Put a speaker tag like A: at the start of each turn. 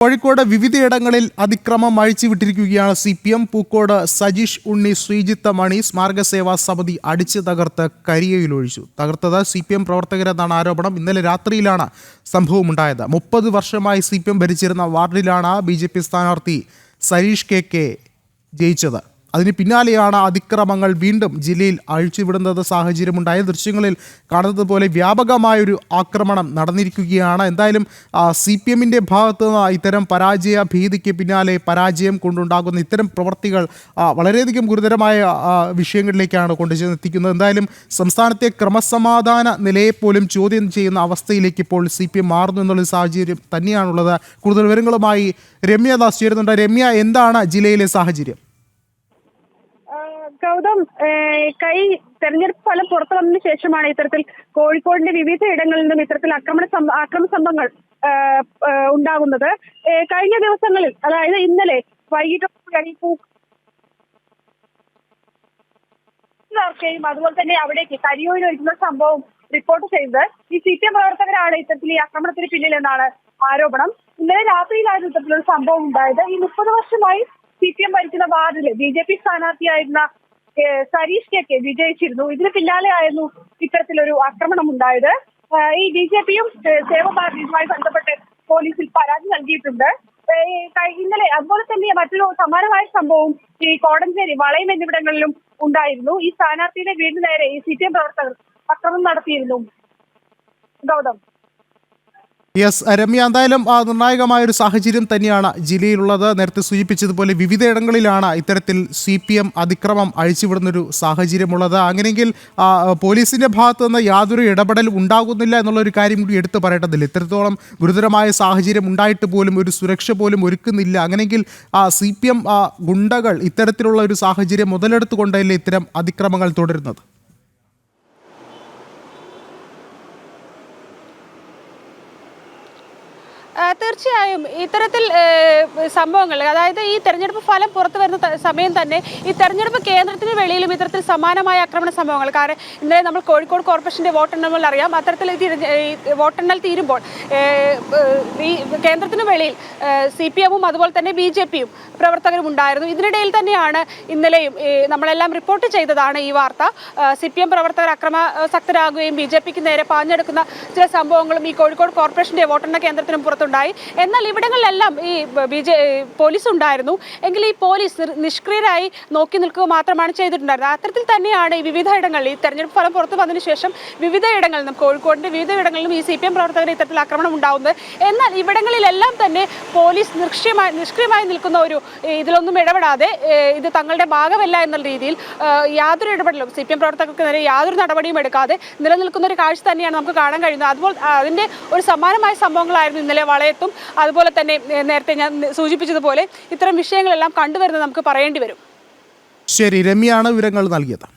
A: കോഴിക്കോട് വിവിധയിടങ്ങളിൽ അതിക്രമം അഴിച്ചുവിട്ടിരിക്കുകയാണ് CPM. പൂക്കോട് സജീഷ് ഉണ്ണി ശ്രീജിത്ത് മണി സ്മാരകസേവാ സമിതി അടിച്ചു തകർത്ത് കരിയയിലൊഴിച്ചു. തകർത്തത് CPM പ്രവർത്തകരെന്നാണ് ആരോപണം. ഇന്നലെ രാത്രിയിലാണ് സംഭവമുണ്ടായത്. 30 വർഷമായി CPM ഭരിച്ചിരുന്ന വാർഡിലാണ് BJP സ്ഥാനാർത്ഥി സരീഷ് KK ജയിച്ചത്. അതിന് പിന്നാലെയാണ് അതിക്രമങ്ങൾ വീണ്ടും ജില്ലയിൽ അഴിച്ചുവിടുന്നത് സാഹചര്യമുണ്ടായ. ദൃശ്യങ്ങളിൽ കാണുന്നത് പോലെ വ്യാപകമായൊരു ആക്രമണം നടന്നിരിക്കുകയാണ്. എന്തായാലും CPMൻ്റെ ഭാഗത്ത് നിന്ന് ഇത്തരം പരാജയ ഭീതിക്ക് പിന്നാലെ പരാജയം കൊണ്ടുണ്ടാകുന്ന ഇത്തരം പ്രവർത്തികൾ വളരെയധികം ഗുരുതരമായ വിഷയങ്ങളിലേക്കാണ് കൊണ്ടുചെന്നെത്തിക്കുന്നത്. എന്തായാലും സംസ്ഥാനത്തെ ക്രമസമാധാന നിലയെപ്പോലും ചോദ്യം ചെയ്യുന്ന അവസ്ഥയിലേക്ക് ഇപ്പോൾ CPM മാറുന്നു എന്നുള്ള സാഹചര്യം തന്നെയാണുള്ളത്. കൂടുതൽ വിവരങ്ങളുമായി രമ്യ ദാസ് ചേരുന്നുണ്ട്. രമ്യ, എന്താണ് ജില്ലയിലെ സാഹചര്യം?
B: ഗൗതം, തെരഞ്ഞെടുപ്പ് ഫലം പുറത്തു വന്നതിന് ശേഷമാണ് ഇത്തരത്തിൽ കോഴിക്കോടിന്റെ വിവിധ ഇടങ്ങളിൽ നിന്നും ഇത്തരത്തിൽ അക്രമ സംഭവങ്ങൾ ഉണ്ടാകുന്നത്. കഴിഞ്ഞ ദിവസങ്ങളിൽ, അതായത് ഇന്നലെ വൈകിട്ട് അതുപോലെ തന്നെ അവിടേക്ക് കരിയോയിൽ ഒഴിക്കുന്ന സംഭവം റിപ്പോർട്ട് ചെയ്തത് ഈ CPM പ്രവർത്തകരാണ് ഇത്തരത്തിൽ ഈ ആക്രമണത്തിന് പിന്നിലെന്നാണ് ആരോപണം. ഇന്നലെ രാത്രിയിലായിരുന്നു ഇത്തരത്തിലൊരു സംഭവം ഉണ്ടായത്. ഈ 30 വർഷമായി CPM ഭരിക്കുന്ന വാർഡില് BJP സ്ഥാനാർത്ഥിയായിരുന്ന സരീഷ് KK വിജയിച്ചിരുന്നു. ഇതിന് പിന്നാലെയായിരുന്നു ഇത്തരത്തിലൊരു ആക്രമണം ഉണ്ടായത്. ഈ BJPയും സേവാഭാരതിയുമായി ബന്ധപ്പെട്ട് പോലീസിൽ പരാതി നൽകിയിട്ടുണ്ട്. ഇന്നലെ അതുപോലെ തന്നെ മറ്റൊരു സമാനമായ സംഭവം ഈ കോടഞ്ചേരി, വളയം എന്നിവിടങ്ങളിലും ഉണ്ടായിരുന്നു. ഈ സ്ഥാനാർത്ഥിയുടെ വീടിന് നേരെ ഈ CPM പ്രവർത്തകർ ആക്രമണം നടത്തിയിരുന്നു. ഗൗതം.
A: യെസ് രമ്യ, എന്തായാലും നിർണായകമായൊരു സാഹചര്യം തന്നെയാണ് ജില്ലയിലുള്ളത്. നേരത്തെ സൂചിപ്പിച്ചതുപോലെ വിവിധയിടങ്ങളിലാണ് ഇത്തരത്തിൽ CPM അതിക്രമം അഴിച്ചുവിടുന്നൊരു സാഹചര്യമുള്ളത്. അങ്ങനെയെങ്കിൽ പോലീസിൻ്റെ ഭാഗത്തു നിന്ന് യാതൊരു ഇടപെടൽ ഉണ്ടാകുന്നില്ല എന്നുള്ളൊരു കാര്യം കൂടി എടുത്തു പറയേണ്ടതില്ല. ഇത്രത്തോളം ഗുരുതരമായ സാഹചര്യം ഉണ്ടായിട്ട് പോലും ഒരു സുരക്ഷ പോലും ഒരുക്കുന്നില്ല. അങ്ങനെയെങ്കിൽ CPM ഗുണ്ടകൾ ഇത്തരത്തിലുള്ള ഒരു സാഹചര്യം മുതലെടുത്തുകൊണ്ടല്ലേ ഇത്തരം അതിക്രമങ്ങൾ തുടരുന്നത്?
C: തീർച്ചയായും ഇത്തരത്തിൽ സംഭവങ്ങൾ, അതായത് ഈ തെരഞ്ഞെടുപ്പ് ഫലം പുറത്തു വരുന്ന സമയം തന്നെ ഈ തെരഞ്ഞെടുപ്പ് കേന്ദ്രത്തിന് വെളിയിലും ഇത്തരത്തിൽ സമാനമായ ആക്രമണ സംഭവങ്ങൾ. കാരണം ഇന്നലെ നമ്മൾ കോഴിക്കോട് കോർപ്പറേഷൻ്റെ വോട്ടെണ്ണൽ അറിയാം. അത്തരത്തിൽ വോട്ടെണ്ണൽ തീരുമ്പോൾ ഈ കേന്ദ്രത്തിന് വെളിയിൽ CPMഉം അതുപോലെ തന്നെ BJPയും പ്രവർത്തകരും ഉണ്ടായിരുന്നു. ഇതിനിടയിൽ തന്നെയാണ് ഇന്നലെയും നമ്മളെല്ലാം റിപ്പോർട്ട് ചെയ്തതാണ് ഈ വാർത്ത. CPM പ്രവർത്തകർ അക്രമാസക്തരാകുകയും BJPക്ക് നേരെ പാഞ്ഞെടുക്കുന്ന ചില സംഭവങ്ങളും ഈ കോഴിക്കോട് കോർപ്പറേഷൻ്റെ വോട്ടെണ്ണ കേന്ദ്രത്തിനും പുറത്തുണ്ടായി. എന്നാൽ ഇവിടങ്ങളിലെല്ലാം ഈ പോലീസ് ഉണ്ടായിരുന്നു. എങ്കിൽ ഈ പോലീസ് നിഷ്ക്രിയരായി നോക്കി നിൽക്കുക മാത്രമാണ് ചെയ്തിട്ടുണ്ടായിരുന്നത്. അത്തരത്തിൽ തന്നെയാണ് ഈ വിവിധ ഇടങ്ങളിൽ ഈ തെരഞ്ഞെടുപ്പ് ഫലം പുറത്തു വന്നതിന് ശേഷം വിവിധ ഇടങ്ങളിലും കോഴിക്കോടിൻ്റെ വിവിധ ഇടങ്ങളിലും ഈ CPM പ്രവർത്തകർ ഇത്തരത്തിൽ ആക്രമണം ഉണ്ടാകുന്നത്. എന്നാൽ ഇവിടങ്ങളിലെല്ലാം തന്നെ പോലീസ് നിഷ്ക്രിയമായി നിൽക്കുന്ന ഒരു ഇതിലൊന്നും ഇടപെടാതെ ഇത് തങ്ങളുടെ ഭാഗമല്ല എന്നുള്ള രീതിയിൽ യാതൊരു ഇടപെടലും CPM പ്രവർത്തകർക്ക് നേരെ യാതൊരു നടപടിയും എടുക്കാതെ നിലനിൽക്കുന്ന ഒരു കാഴ്ച തന്നെയാണ് നമുക്ക് കാണാൻ കഴിയുന്നത്. അതുപോലെ അതിൻ്റെ ഒരു സമാനമായ സംഭവങ്ങളായിരുന്നു ഇന്നലെ വളയത്തും. അതുപോലെ തന്നെ നേരത്തെ ഞാൻ സൂചിപ്പിച്ചതുപോലെ ഇത്തരം വിഷയങ്ങളെല്ലാം കണ്ടുവരുന്നത് നമുക്ക് പറയേണ്ടി വരും.
A: ശരി, രമ്യയാണ് വിവരങ്ങൾ നൽകിയത്.